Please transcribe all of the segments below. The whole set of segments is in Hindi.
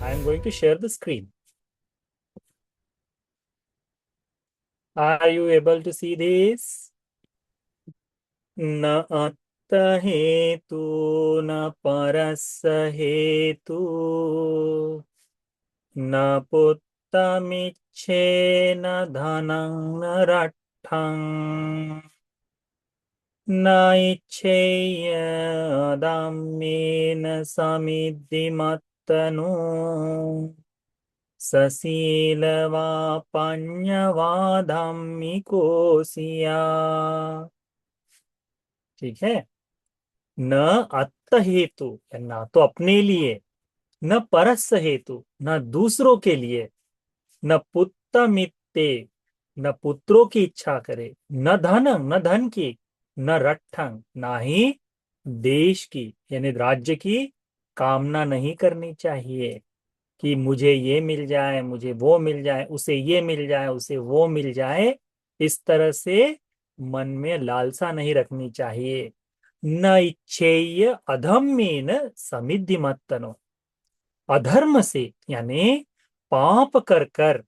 I am going to share the screen. Are you able to see this? न अत्त हेतु न परस्य हेतु न पुत्तमिच्छे न धनं न रट्ठं न इच्छेय अदम्येन समिद्धिमत्तनु सशीलवापन्यवाधम्मिकोसिया। ठीक है। न अत्त हेतु, ना तो अपने लिए, न परस्य हेतु, न दूसरों के लिए, न पुत्तमित्ते, न पुत्रों की इच्छा करे, न धन, न धन की, न रट्ठंग, ना ही देश की यानी राज्य की कामना नहीं करनी चाहिए कि मुझे ये मिल जाए, मुझे वो मिल जाए, उसे ये मिल जाए, उसे वो मिल जाए। इस तरह से मन में लालसा नहीं रखनी चाहिए। न इच्छेय अधम्येन समिद्धिमत्तनो, अधर्म से यानी पाप कर कर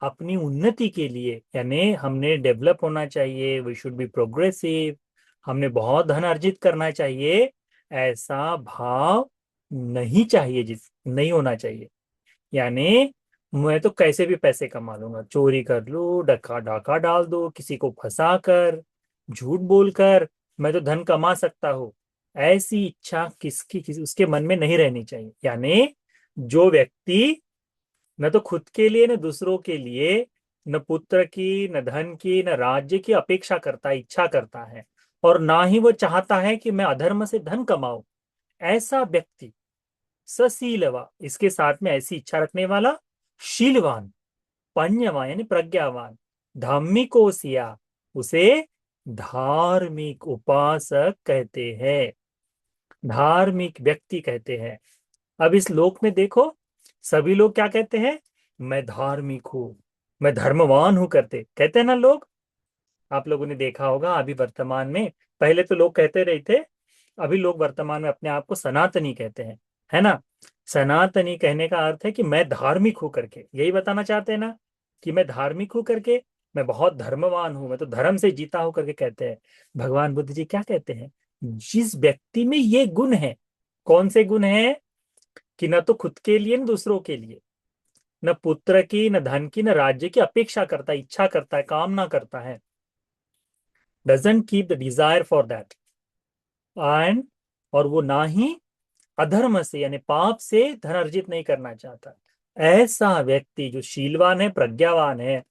अपनी उन्नति के लिए, यानी हमने डेवलप होना चाहिए, वी शुड बी प्रोग्रेसिव, हमने बहुत धन अर्जित करना चाहिए, ऐसा भाव नहीं चाहिए, जिस नहीं होना चाहिए। यानी मैं तो कैसे भी पैसे कमा लूंगा, चोरी कर लूं, डका डाका डाल दो, किसी को फंसा कर, झूठ बोलकर मैं तो धन कमा सकता हूँ, ऐसी इच्छा किसी उसके मन में नहीं रहनी चाहिए। यानी जो व्यक्ति न तो खुद के लिए न दूसरों के लिए, न पुत्र की, न धन की, न राज्य की अपेक्षा करता है, इच्छा करता है, और ना ही वो चाहता है कि मैं अधर्म से धन कमाऊं, ऐसा व्यक्ति सशीलवा, इसके साथ में ऐसी इच्छा रखने वाला, शीलवान, पण्यवान यानी प्रज्ञावान, धार्मिकोसिया, उसे धार्मिक उपासक कहते हैं, धार्मिक व्यक्ति कहते हैं। अब इस लोक में देखो, सभी लोग क्या कहते हैं? मैं धार्मिक हूं, मैं धर्मवान हूं, करते कहते हैं ना लोग। आप लोगों ने देखा होगा अभी वर्तमान में, पहले तो लोग कहते रहे थे, अभी लोग वर्तमान में अपने आप को सनातनी कहते हैं, है ना। सनातनी कहने का अर्थ है कि मैं धार्मिक हूं करके, यही बताना चाहते हैं ना, कि मैं धार्मिक हूं करके, मैं बहुत धर्मवान हूं, मैं तो धर्म से जीता हूं करके कहते हैं। भगवान बुद्ध जी क्या कहते हैं? जिस व्यक्ति में ये गुण है, कौन से गुण है? कि न तो खुद के लिए न दूसरों के लिए, न पुत्र की, न धन की, न राज्य की अपेक्षा करता है, इच्छा करता है, कामना करता है, doesn't keep the desire for that, and और वो ना ही अधर्म से यानी पाप से धन अर्जित नहीं करना चाहता, ऐसा व्यक्ति जो शीलवान है, प्रज्ञावान है,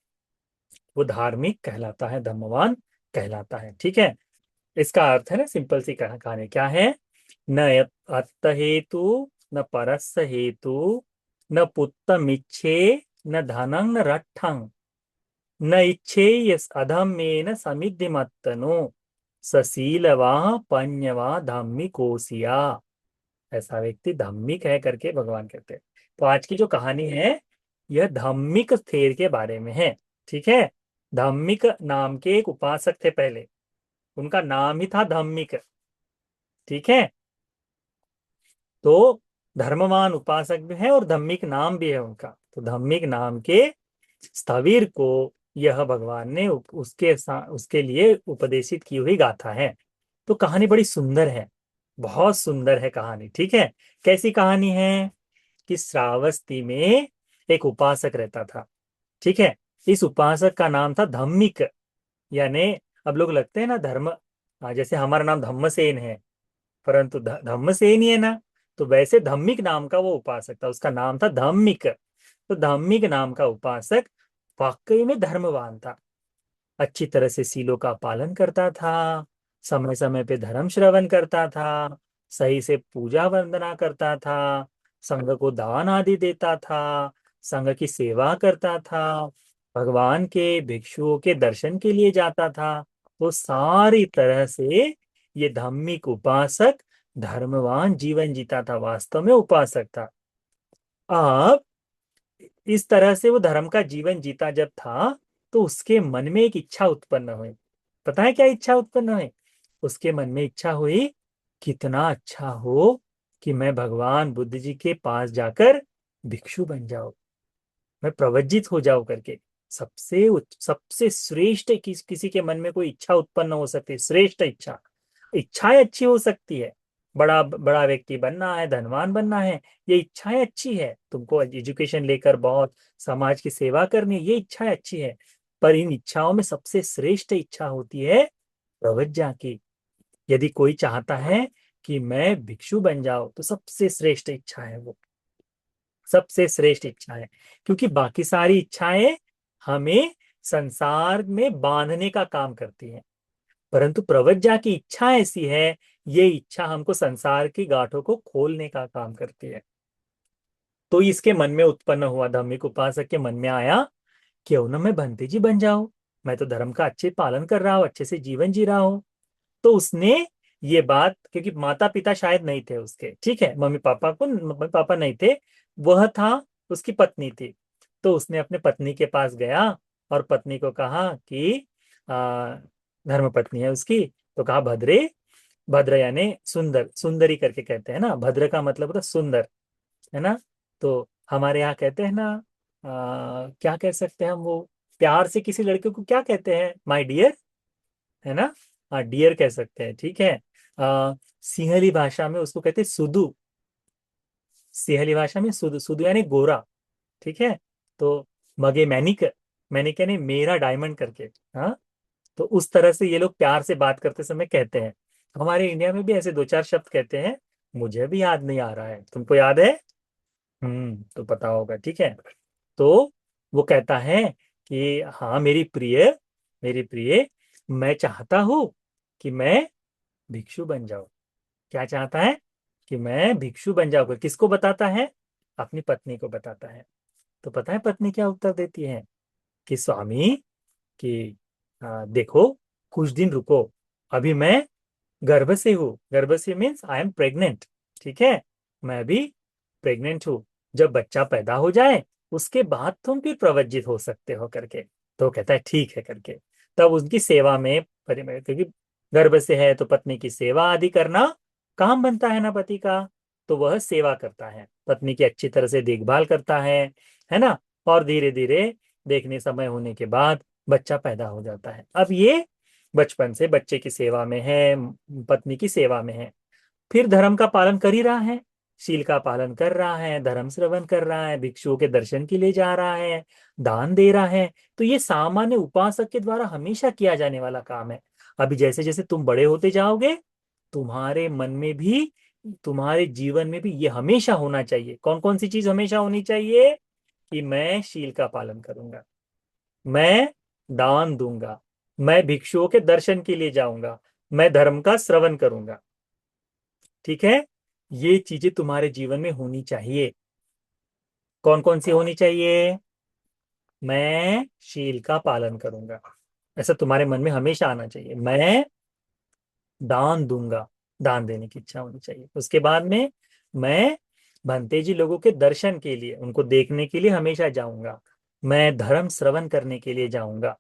वो धार्मिक कहलाता है, धर्मवान कहलाता है। ठीक है। इसका अर्थ है ना, सिंपल सी कहानी क्या है? न अत्त हेतु, न परस्य हेतु, न पुत्तमिच्छे, न धनं न रट्ठं, न इच्छे यस अधम्येन समिद्धिमत्तनो सशीलवा पण्यवा धाम्मिकोसिया। ऐसा व्यक्ति धार्मिक है करके भगवान कहते हैं। तो आज की जो कहानी है, यह धार्मिक थेर के बारे में है। ठीक है। धार्मिक नाम के एक उपासक थे पहले, उनका नाम ही था धार्मिक। ठीक है। तो धर्मवान उपासक भी है और धार्मिक नाम भी है उनका। तो धार्मिक नाम के स्थवीर को यह भगवान ने उसके लिए उपदेशित की हुई गाथा है। तो कहानी बड़ी सुंदर है, बहुत सुंदर है कहानी। ठीक है। कैसी कहानी है? कि श्रावस्ती में एक उपासक रहता था। ठीक है। इस उपासक का नाम था धम्मिक, यानी अब लोग लगते हैं ना धर्म, जैसे हमारा नाम धम्मसेन है, परंतु धम्मसेन ही है ना। तो वैसे धम्मिक नाम का वो उपासक था, उसका नाम था धम्मिक। तो धम्मिक नाम का उपासक वाकई में धर्मवान था, अच्छी तरह से सीलों का पालन करता था, समय समय पे धर्म श्रवण करता था, सही से पूजा वंदना करता था, संघ को दान आदि देता था, संघ की सेवा करता था, भगवान के भिक्षुओं के दर्शन के लिए जाता था। तो सारी तरह से ये धार्मिक उपासक धर्मवान जीवन जीता था, वास्तव में उपासक था। अब इस तरह से वो धर्म का जीवन जीता जब था, तो उसके मन में एक इच्छा उत्पन्न हुई। पता है क्या इच्छा उत्पन्न हुई? उसके मन में इच्छा हुई, कितना अच्छा हो कि मैं भगवान बुद्ध जी के पास जाकर भिक्षु बन जाओ, मैं प्रवज्जित हो जाओ करके। सबसे श्रेष्ठ किसी के मन में कोई इच्छा उत्पन्न हो सकती है, श्रेष्ठ इच्छा। इच्छाएं अच्छी हो सकती है, बड़ा बड़ा व्यक्ति बनना है, धनवान बनना है, ये इच्छाएं अच्छी है, तुमको एजुकेशन लेकर बहुत समाज की सेवा करनी है, ये इच्छाएं अच्छी है। पर इन इच्छाओं में सबसे श्रेष्ठ इच्छा होती है प्रवज्ञा की। यदि कोई चाहता है कि मैं भिक्षु बन जाऊं, तो सबसे श्रेष्ठ इच्छा है वो, सबसे श्रेष्ठ इच्छा है। क्योंकि बाकी सारी इच्छाएं हमें संसार में बांधने का काम करती हैं, परंतु प्रवज्ञा की इच्छा ऐसी है, ये इच्छा हमको संसार की गांठों को खोलने का काम करती है। तो इसके मन में उत्पन्न हुआ, धार्मिक उपासक के मन में आया, क्यों ना मैं भंते जी बन जाऊं, मैं तो धर्म का अच्छे पालन कर रहा हूं, अच्छे से जीवन जी रहा हूं। तो उसने ये बात, क्योंकि माता पिता शायद नहीं थे उसके, ठीक है, मम्मी पापा नहीं थे, वह था, उसकी पत्नी थी। तो उसने अपने पत्नी के पास गया और पत्नी को कहा कि आ, धर्म पत्नी है उसकी, तो कहा भद्रे, भद्र यानी सुंदर, सुंदरी करके कहते हैं ना, भद्र का मतलब होता है सुंदर, है ना। तो हमारे यहाँ कहते हैं ना, क्या कह सकते हैं हम वो, प्यार से किसी लड़के को क्या कहते हैं, माय डियर, है ना। हाँ, डियर कह सकते हैं, ठीक है। सिंहली भाषा में उसको कहते हैं सुदु, सिंहली भाषा में सुदु, सुदु यानी गोरा, ठीक है। तो मगे मैनिक, मैनिक यानी मेरा डायमंड करके, हाँ। तो उस तरह से ये लोग प्यार से बात करते समय कहते हैं। हमारे इंडिया में भी ऐसे दो चार शब्द कहते हैं, मुझे भी याद नहीं आ रहा है, तुमको याद है? तो पता होगा, ठीक है। तो वो कहता है कि हाँ मेरी प्रिय, मेरी प्रिय, मैं चाहता हूं कि मैं भिक्षु बन जाऊं। क्या चाहता है? कि मैं भिक्षु बन जाऊंगा। किसको बताता है? अपनी पत्नी को बताता है। तो पता है पत्नी क्या उत्तर देती है? कि स्वामी, कि देखो, कुछ दिन रुको, अभी मैं गर्भ से हूँ, गर्भ से मीन्स आई एम प्रेग्नेंट, ठीक है, मैं अभी प्रेग्नेंट हूँ, जब बच्चा पैदा हो जाए उसके बाद तुम फिर प्रवज्जित हो सकते हो करके। तो कहता है ठीक है करके। तब उनकी सेवा में क्योंकि गर्भ से है तो पत्नी की सेवा आदि करना काम बनता है ना पति का, तो वह सेवा करता है, पत्नी की अच्छी तरह से देखभाल करता है ना। और धीरे धीरे देखने समय होने के बाद बच्चा पैदा हो जाता है। अब ये बचपन से बच्चे की सेवा में है, पत्नी की सेवा में है, फिर धर्म का पालन कर ही रहा है, शील का पालन कर रहा है, धर्म श्रवण कर रहा है, भिक्षुओं के दर्शन के लिए जा रहा है, दान दे रहा है। तो ये सामान्य उपासक के द्वारा हमेशा किया जाने वाला काम है। अभी जैसे जैसे तुम बड़े होते जाओगे, तुम्हारे मन में भी, तुम्हारे जीवन में भी ये हमेशा होना चाहिए। कौन कौन सी चीज हमेशा होनी चाहिए? कि मैं शील का पालन करूंगा, मैं दान दूंगा, मैं भिक्षुओं के दर्शन के लिए जाऊंगा, मैं धर्म का श्रवण करूंगा, ठीक है। ये चीजें तुम्हारे जीवन में होनी चाहिए। कौन कौन सी होनी चाहिए? मैं शील का पालन करूंगा, ऐसा तुम्हारे मन में हमेशा आना चाहिए। मैं दान दूंगा, दान देने की इच्छा होनी चाहिए। उसके बाद में मैं भंते जी लोगों के दर्शन के लिए, उनको देखने के लिए हमेशा जाऊंगा, मैं धर्म श्रवण करने के लिए जाऊंगा।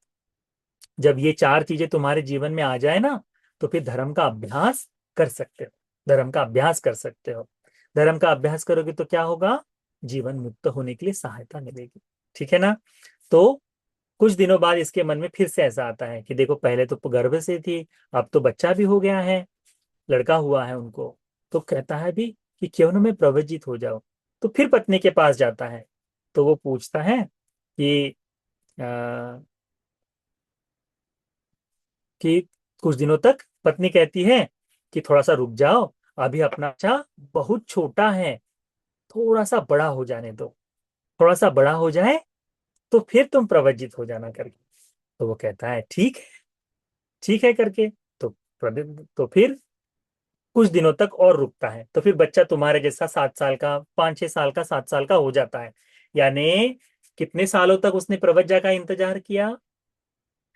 जब ये चार चीजें तुम्हारे जीवन में आ जाए ना, तो फिर धर्म का अभ्यास कर सकते हो, धर्म का अभ्यास कर सकते हो। धर्म का अभ्यास करोगे तो क्या होगा? जीवन मुक्त होने के लिए सहायता मिलेगी, ठीक है ना। तो कुछ दिनों बाद इसके मन में फिर से ऐसा आता है कि देखो, पहले तो गर्भ से थी, अब तो बच्चा भी हो गया है, लड़का हुआ है उनको। तो कहता है भी कि क्यों ना मैं प्रवजित हो जाऊं। तो फिर पत्नी के पास जाता है, तो वो पूछता है कि कि कुछ दिनों तक, पत्नी कहती है कि थोड़ा सा रुक जाओ, अभी अपना बच्चा बहुत छोटा है, थोड़ा सा बड़ा हो जाने दो, थोड़ा सा बड़ा हो जाए तो फिर तुम प्रवज्जित हो जाना करके। तो वो कहता है ठीक है, ठीक है करके। तो तो फिर कुछ दिनों तक और रुकता है, तो फिर बच्चा तुम्हारे जैसा 7 साल का, 5-6 साल का, 7 साल का हो जाता है। यानी कितने सालों तक उसने प्रवज्ञा का इंतजार किया,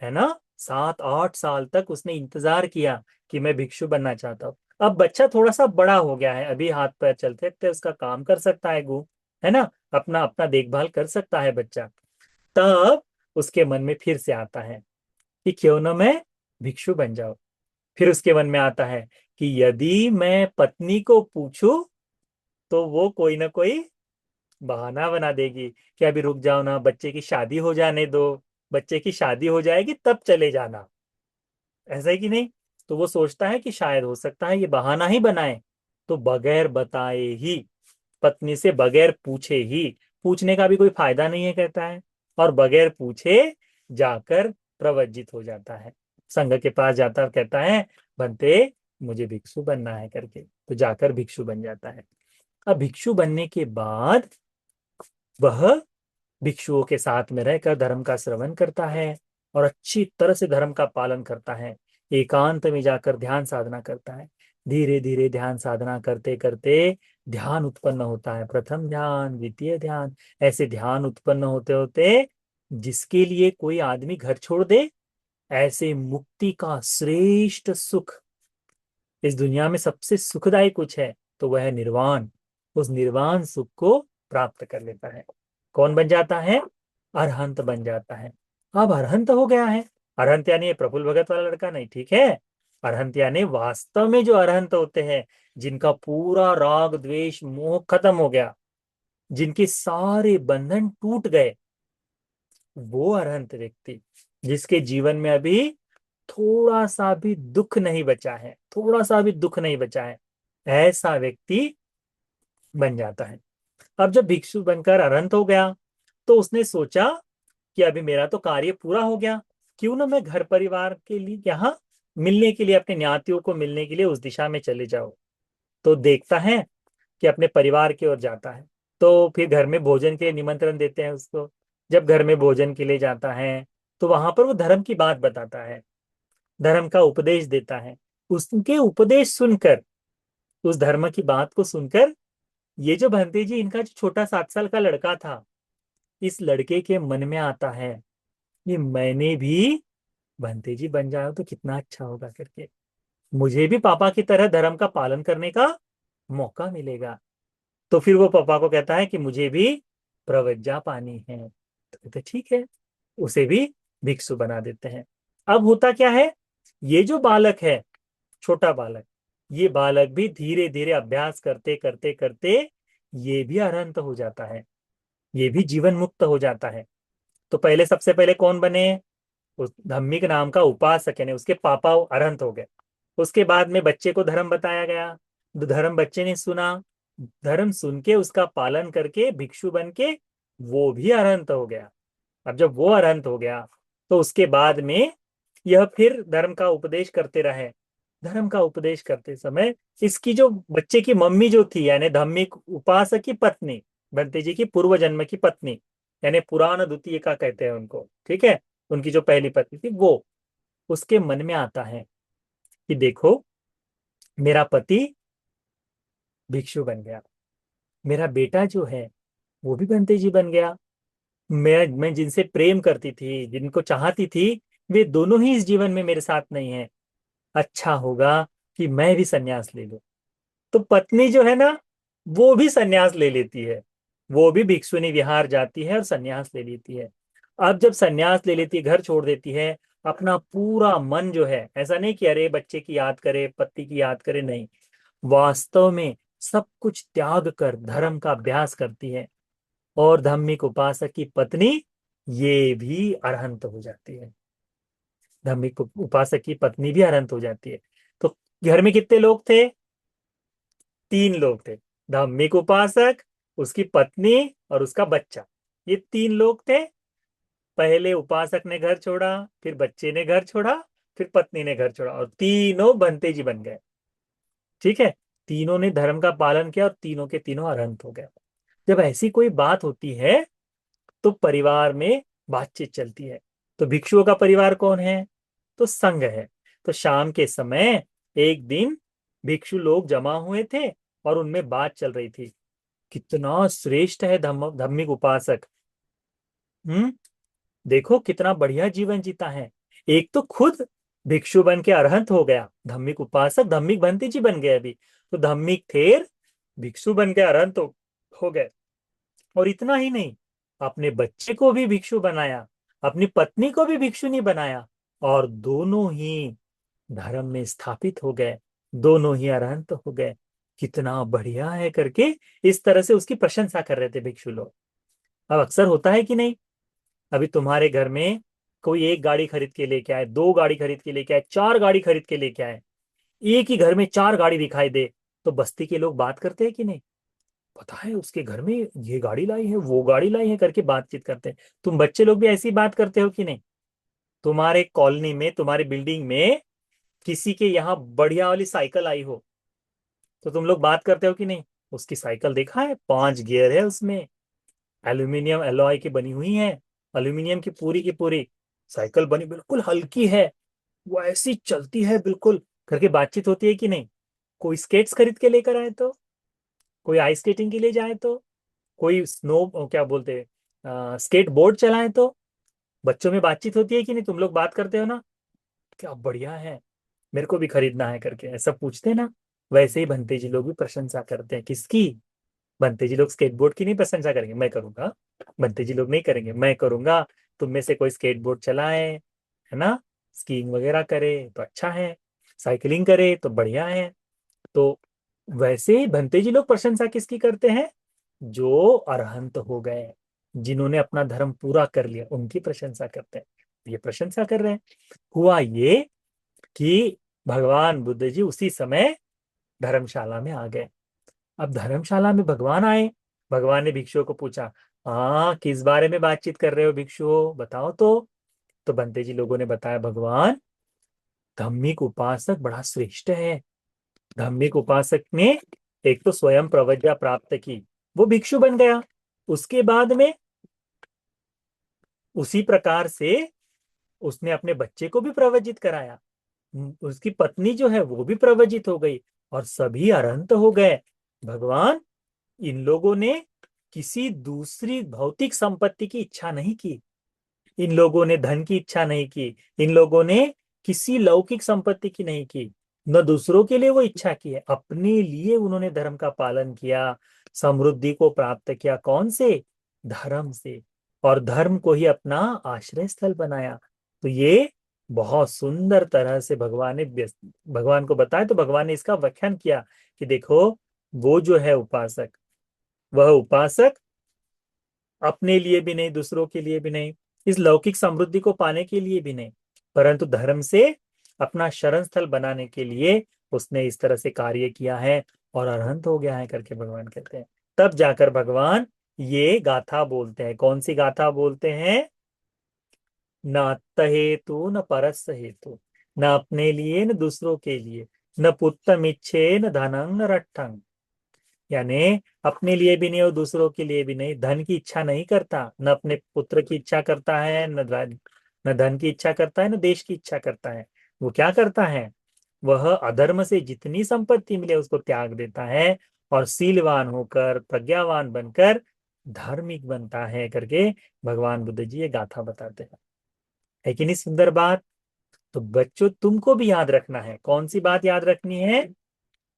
है ना? 7-8 साल तक उसने इंतजार किया कि मैं भिक्षु बनना चाहता हूँ। अब बच्चा थोड़ा सा बड़ा हो गया है, अभी हाथ पैर चलते थे, उसका काम कर सकता है, गु, है ना, अपना अपना देखभाल कर सकता है बच्चा। तब उसके मन में फिर से आता है कि क्यों ना मैं भिक्षु बन जाऊं। फिर उसके मन में आता है कि यदि मैं पत्नी को पूछूं तो वो कोई ना कोई बहाना बना देगी कि अभी रुक जाओ ना, बच्चे की शादी हो जाने दो, बच्चे की शादी हो जाएगी तब चले जाना। ऐसा है कि नहीं? तो वो सोचता है कि शायद हो सकता है ये बहाना ही बनाए, तो बगैर बताए ही, पत्नी से बगैर पूछे ही, पूछने का भी कोई फायदा नहीं है कहता है, और बगैर पूछे जाकर प्रवज्जित हो जाता है। संघ के पास जाता और कहता है, बनते मुझे भिक्षु बनना है करके, तो जाकर भिक्षु बन जाता है। अब भिक्षु बनने के बाद वह भिक्षुओं के साथ में रहकर धर्म का श्रवण करता है और अच्छी तरह से धर्म का पालन करता है। एकांत में जाकर ध्यान साधना करता है। धीरे धीरे ध्यान साधना करते करते ध्यान उत्पन्न होता है, प्रथम ध्यान, द्वितीय ध्यान, ऐसे ध्यान उत्पन्न होते होते जिसके लिए कोई आदमी घर छोड़ दे, ऐसे मुक्ति का श्रेष्ठ सुख, इस दुनिया में सबसे सुखदायी कुछ है तो वह है निर्वाण। उस निर्वाण सुख को प्राप्त कर लेता है। कौन बन जाता है? अरहंत बन जाता है। अब अरहंत हो गया है। अरहंत यानी ये प्रफुल्ल भगत वाला लड़का नहीं, ठीक है। अरहंत यानी वास्तव में जो अरहंत होते हैं, जिनका पूरा राग द्वेष मोह खत्म हो गया, जिनके सारे बंधन टूट गए, वो अरहंत व्यक्ति, जिसके जीवन में अभी थोड़ा सा भी दुख नहीं बचा है, थोड़ा सा भी दुख नहीं बचा है, ऐसा व्यक्ति बन जाता है। अब जब भिक्षु बनकर अरहंत हो गया, तो उसने सोचा कि अभी मेरा तो कार्य पूरा हो गया, क्यों ना मैं घर परिवार के लिए यहाँ मिलने के लिए, अपने ज्ञातियों को मिलने के लिए उस दिशा में चले जाओ। तो देखता है कि अपने परिवार की ओर जाता है, तो फिर घर में भोजन के लिए निमंत्रण देते हैं उसको। जब घर में भोजन के लिए जाता है, तो वहां पर वो धर्म की बात बताता है, धर्म का उपदेश देता है। उसके उपदेश सुनकर, उस धर्म की बात को सुनकर, ये जो भंते जी, इनका जो छोटा 7 साल का लड़का था, इस लड़के के मन में आता है कि मैंने भी भंते जी बन जाऊं तो कितना अच्छा होगा करके, मुझे भी पापा की तरह धर्म का पालन करने का मौका मिलेगा। तो फिर वो पापा को कहता है कि मुझे भी प्रवज्जा पानी है। तो कहते ठीक है, उसे भी भिक्षु बना देते हैं। अब होता क्या है, ये जो बालक है, छोटा बालक, ये बालक भी धीरे धीरे अभ्यास करते करते करते ये भी अरहंत हो जाता है, ये भी जीवन मुक्त हो जाता है। तो पहले, सबसे पहले कौन बने? उस धम्मिक नाम का उपासक, यानी उसके पापा अरहंत हो गए। उसके बाद में बच्चे को धर्म बताया गया, धर्म बच्चे ने सुना, धर्म सुन के उसका पालन करके भिक्षु बन के वो भी अरहंत हो गया। अब जब वो अरहंत हो गया, तो उसके बाद में यह फिर धर्म का उपदेश करते रहे। धर्म का उपदेश करते समय इसकी जो बच्चे की मम्मी जो थी, यानी धम्मिक उपासक की पत्नी, भंते जी की पूर्व जन्म की पत्नी, यानी पुराण द्वितीय का कहते हैं उनको, ठीक है, उनकी जो पहली पत्नी थी वो, उसके मन में आता है कि देखो, मेरा पति भिक्षु बन गया, मेरा बेटा जो है वो भी भंते जी बन गया, मैं जिनसे प्रेम करती थी, जिनको चाहती थी, वे दोनों ही इस जीवन में मेरे साथ नहीं है। अच्छा होगा कि मैं भी संन्यास ले लूं। तो पत्नी जो है ना, वो भी संन्यास ले लेती है, वो भी भिक्षुनी विहार जाती है और संन्यास ले लेती है। अब जब संन्यास ले लेती है, घर छोड़ देती है, अपना पूरा मन जो है, ऐसा नहीं कि अरे बच्चे की याद करे, पति की याद करे, नहीं, वास्तव में सब कुछ त्याग कर धर्म का अभ्यास करती है। और धार्मिक उपासक की पत्नी ये भी अरहंत हो जाती है, धार्मिक उपासक की पत्नी भी अरहंत हो जाती है। तो घर में कितने लोग थे? 3 लोग थे। धार्मिक उपासक, उसकी पत्नी और उसका बच्चा, ये 3 लोग थे। पहले उपासक ने घर छोड़ा, फिर बच्चे ने घर छोड़ा, फिर पत्नी ने घर छोड़ा, और तीनों बनते जी बन गए। ठीक है, तीनों ने धर्म का पालन किया और तीनों के तीनों अरहंत हो गए। जब ऐसी कोई बात होती है, तो परिवार में बातचीत चलती है। तो भिक्षुओं का परिवार कौन है? तो संघ है। तो शाम के समय एक दिन भिक्षु लोग जमा हुए थे और उनमें बात चल रही थी, कितना श्रेष्ठ है धार्मिक उपासक। हम्म, देखो कितना बढ़िया जीवन जीता है। एक तो खुद भिक्षु बन के अरहंत हो गया, धार्मिक उपासक, धार्मिक भंती जी बन गए अभी। तो धार्मिक थे, भिक्षु बन के अरहंत हो गए। और इतना ही नहीं, अपने बच्चे को भी भिक्षु बनाया, अपनी पत्नी को भी भिक्षु नहीं बनाया, और दोनों ही धर्म में स्थापित हो गए, दोनों ही अरहंत हो गए। कितना बढ़िया है करके इस तरह से उसकी प्रशंसा कर रहे थे भिक्षु लोग। अब अक्सर होता है कि नहीं, अभी तुम्हारे घर में कोई एक गाड़ी खरीद के लेके आए, दो गाड़ी खरीद के लेके आए, चार गाड़ी खरीद के लेके आए, एक ही घर में चार गाड़ी दिखाई दे, तो बस्ती के लोग बात करते हैं कि नहीं, पता है उसके घर में ये गाड़ी लाई है, वो गाड़ी लाई है करके बातचीत करते हैं। तुम बच्चे लोग भी ऐसी बात करते हो कि नहीं? तुम्हारे कॉलोनी में, तुम्हारी बिल्डिंग में किसी के यहाँ बढ़िया वाली साइकिल आई हो, तो तुम लोग बात करते हो कि नहीं, उसकी साइकिल देखा है, 5 गियर है उसमें, एल्यूमिनियम एलॉय की बनी हुई है, एल्यूमिनियम की पूरी साइकिल बनी, बिल्कुल हल्की है, वो ऐसी चलती है बिल्कुल, करके बातचीत होती है कि नहीं? कोई स्केट्स खरीद के लेकर आए तो, कोई आइस स्केटिंग के लिए जाए तो, कोई स्नो क्या बोलते हैं स्केट बोर्ड चलाए तो, बच्चों में बातचीत होती है कि नहीं? तुम लोग बात करते हो ना, क्या बढ़िया है, मेरे को भी खरीदना है करके ऐसा पूछते हैं ना। वैसे ही बंते जी लोग भी प्रशंसा करते हैं, किसकी? बंते जी लोग स्केटबोर्ड की नहीं प्रशंसा करेंगे, मैं करूंगा, बंते जी लोग नहीं करेंगे, मैं करूंगा। तुम में से कोई स्केटबोर्ड चलाए, है ना, स्कीइंग वगैरह करे तो अच्छा है, साइकिलिंग करे तो बढ़िया है। तो वैसे ही भंते जी लोग प्रशंसा किसकी करते हैं? जो अरहंत हो गए, जिन्होंने अपना धर्म पूरा कर लिया, उनकी प्रशंसा करते हैं। ये प्रशंसा कर रहे हैं। हुआ ये कि भगवान बुद्ध जी उसी समय धर्मशाला में आ गए। अब धर्मशाला में भगवान आए, भगवान ने भिक्षुओं को पूछा, हाँ किस बारे में बातचीत कर रहे हो भिक्षुओं, बताओ तो बंते जी लोगों ने बताया, भगवान धम्मिक उपासक बड़ा श्रेष्ठ है। धार्मिक उपासक ने एक तो स्वयं प्रवज्ञा प्राप्त की, वो भिक्षु बन गया। उसके बाद में उसी प्रकार से उसने अपने बच्चे को भी प्रवजित कराया, उसकी पत्नी जो है वो भी प्रवजित हो गई, और सभी अरहंत हो गए। भगवान, इन लोगों ने किसी दूसरी भौतिक संपत्ति की इच्छा नहीं की, इन लोगों ने धन की इच्छा नहीं की, इन लोगों ने किसी लौकिक संपत्ति की नहीं की, न दूसरों के लिए वो इच्छा की है, अपने लिए उन्होंने धर्म का पालन किया, समृद्धि को प्राप्त किया, कौन से? धर्म से, और धर्म को ही अपना आश्रय स्थल बनाया। तो ये बहुत सुंदर तरह से भगवान को बताया, तो भगवान ने इसका व्याख्यान किया कि देखो, वो जो है उपासक, वह उपासक अपने लिए भी नहीं, दूसरों के लिए भी नहीं, इस लौकिक समृद्धि को पाने के लिए भी नहीं, परंतु धर्म से अपना शरण स्थल बनाने के लिए उसने इस तरह से कार्य किया है और अरहंत हो गया है करके भगवान कहते हैं। तब जाकर भगवान ये गाथा बोलते हैं। कौन सी गाथा बोलते हैं? न अत्त हेतु न परस्स हेतु, न अपने लिए न दूसरों के लिए, न पुत्रम इच्छे न धनंग न रट्ठंग। यानी अपने लिए भी नहीं और दूसरों के लिए भी नहीं, धन की इच्छा नहीं करता, न अपने पुत्र की इच्छा करता है, न धन की इच्छा करता है, न देश की इच्छा करता है। वो क्या करता है? वह अधर्म से जितनी संपत्ति मिले उसको त्याग देता है, और सीलवान होकर, प्रज्ञावान बनकर धार्मिक बनता है करके भगवान बुद्ध जी ये गाथा बताते हैं। है कि नहीं सुंदर बात? तो बच्चों, तुमको भी याद रखना है, कौन सी बात याद रखनी है?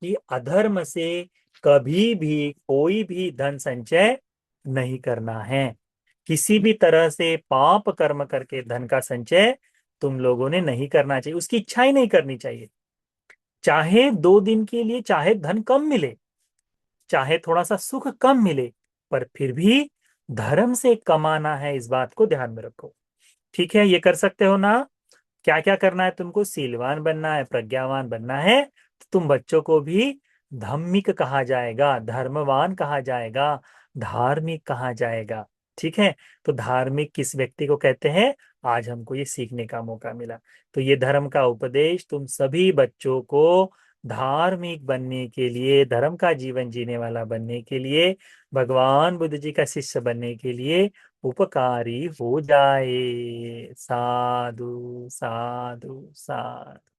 कि अधर्म से कभी भी कोई भी धन संचय नहीं करना है। किसी भी तरह से पाप कर्म करके धन का संचय तुम लोगों ने नहीं करना चाहिए, उसकी इच्छा ही नहीं करनी चाहिए। चाहे 2 दिन के लिए, चाहे धन कम मिले, चाहे थोड़ा सा सुख कम मिले, पर फिर भी धर्म से कमाना है, इस बात को ध्यान में रखो। ठीक है, ये कर सकते हो ना? क्या क्या करना है तुमको? सीलवान बनना है, प्रज्ञावान बनना है, तो तुम बच्चों को भी धार्मिक कहा जाएगा, धर्मवान कहा जाएगा, धार्मिक कहा जाएगा। ठीक है, तो धार्मिक किस व्यक्ति को कहते हैं? आज हमको ये सीखने का मौका मिला। तो ये धर्म का उपदेश तुम सभी बच्चों को धार्मिक बनने के लिए, धर्म का जीवन जीने वाला बनने के लिए, भगवान बुद्ध जी का शिष्य बनने के लिए उपकारी हो जाए। साधु साधु साधु।